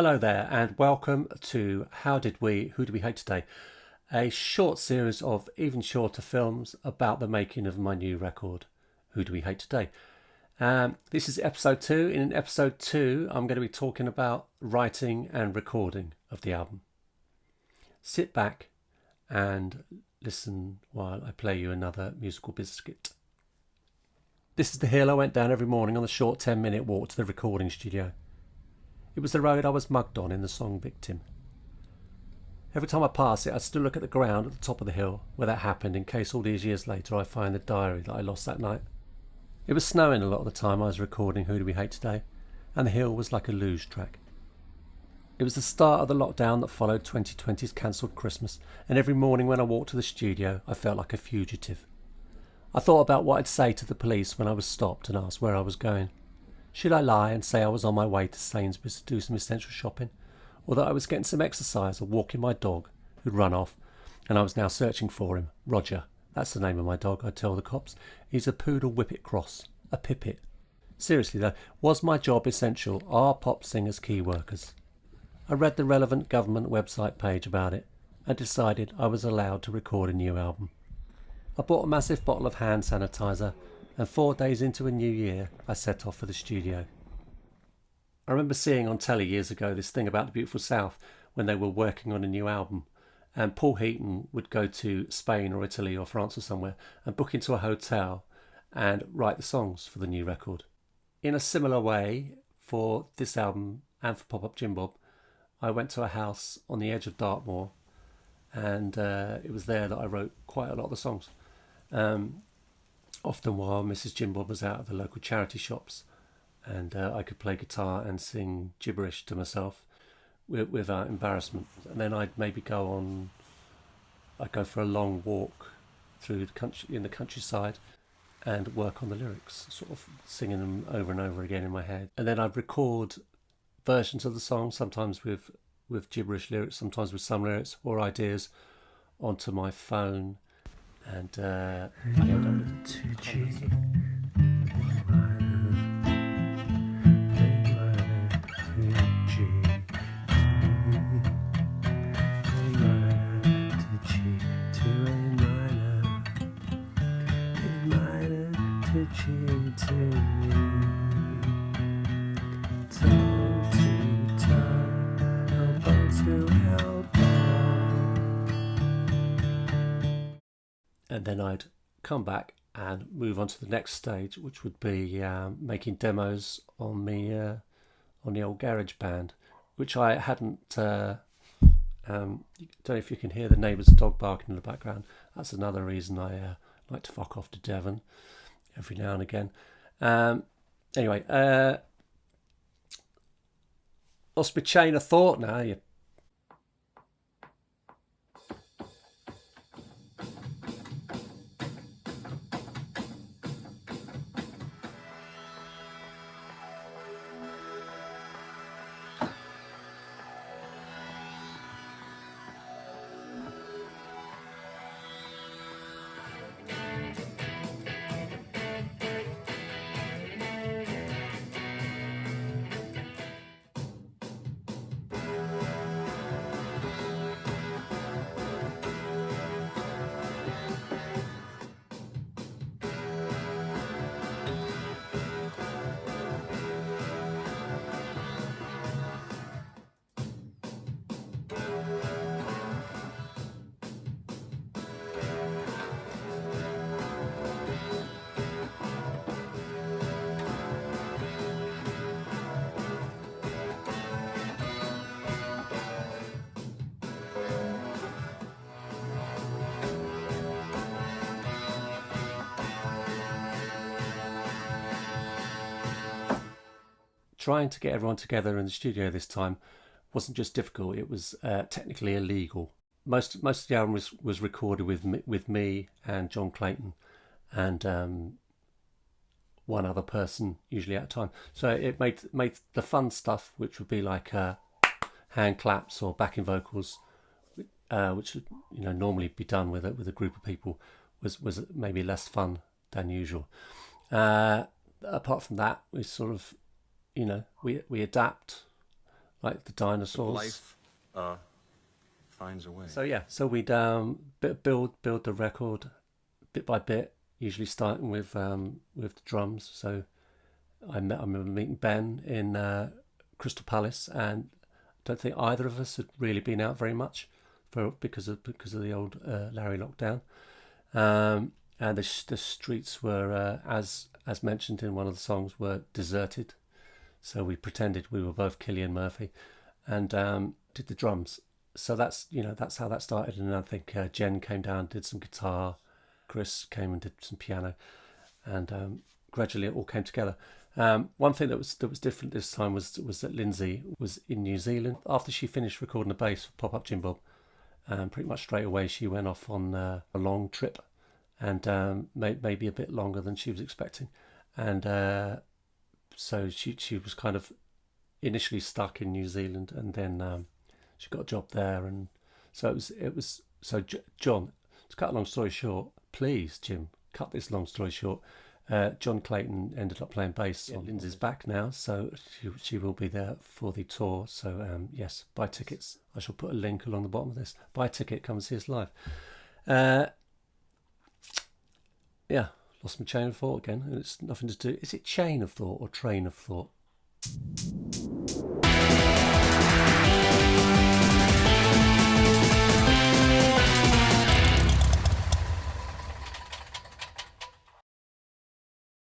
Hello there and welcome to Who Did We Hate Today? A short series of even shorter films about the making of my new record, Who Do We Hate Today? This is episode 2. In episode 2 I'm going to be talking about writing and recording of the album. Sit back and listen while I play you another musical biscuit. This is the hill I went down every morning on the short 10-minute walk to the recording studio. It was the road I was mugged on in the song Victim. Every time I pass it, I still look at the ground at the top of the hill where that happened in case all these years later I find the diary that I lost that night. It was snowing a lot of the time I was recording Who Do We Hate Today, and the hill was like a luge track. It was the start of the lockdown that followed 2020's cancelled Christmas, and every morning when I walked to the studio I felt like a fugitive. I thought about what I'd say to the police when I was stopped and asked where I was going. Should I lie and say I was on my way to Sainsbury's to do some essential shopping, or that I was getting some exercise or walking my dog, who'd run off, and I was now searching for him? Roger, that's the name of my dog, I'd tell the cops. He's a poodle whippet cross, a pipit. Seriously though, was my job essential? Are pop singers key workers? I read the relevant government website page about it and decided I was allowed to record a new album. I bought a massive bottle of hand sanitizer, and 4 days into a new year I set off for the studio. I remember seeing on telly years ago this thing about the Beautiful South when they were working on a new album, and Paul Heaton would go to Spain or Italy or France or somewhere and book into a hotel and write the songs for the new record. In a similar way, for this album and for Pop Up Jim Bob, I went to a house on the edge of Dartmoor, and it was there that I wrote quite a lot of the songs. Often while Mrs. Jim Bob was out at the local charity shops, and I could play guitar and sing gibberish to myself without embarrassment. And then I'd maybe I'd go for a long walk through the country, in the countryside, and work on the lyrics, sort of singing them over and over again in my head. And then I'd record versions of the song, sometimes with gibberish lyrics, sometimes with some lyrics or ideas, onto my phone. And I end up with hundreds of... And then I'd come back and move on to the next stage, which would be making demos on the old garage band, which I hadn't. Don't know if you can hear the neighbour's dog barking in the background. That's another reason I like to fuck off to Devon every now and again. Anyway, lost my chain of thought now. You trying to get everyone together in the studio this time wasn't just difficult, it was technically illegal. Most of the album was recorded with me and John Clayton and one other person, usually at a time. So it made the fun stuff, which would be like hand claps or backing vocals, which would normally be done with a group of people, was maybe less fun than usual. Apart from that, we sort of we adapt like the dinosaurs. Life finds a way. So yeah, so we'd build the record bit by bit, usually starting with the drums. So I remember meeting Ben in Crystal Palace, and I don't think either of us had really been out very much because of the old Larry lockdown. And the streets were as mentioned in one of the songs, were deserted. So we pretended we were both Cillian Murphy, and did the drums. So that's how that started. And I think Jen came down, did some guitar, Chris came and did some piano, and gradually it all came together. One thing that was different this time was that Lindsay was in New Zealand after she finished recording the bass for Pop Up Jim Bob. Pretty much straight away she went off on a long trip, and maybe a bit longer than she was expecting, and so she was kind of initially stuck in New Zealand, and then she got a job there, and so it was so John. To cut a long story short, please Jim, cut this long story short. John Clayton ended up playing bass. Lindsay's back now, so she will be there for the tour. So yes, buy tickets. I shall put a link along the bottom of this. Buy a ticket, come and see us live. Yeah, lost my chain of thought again, and it's nothing to do. Is it chain of thought or train of thought?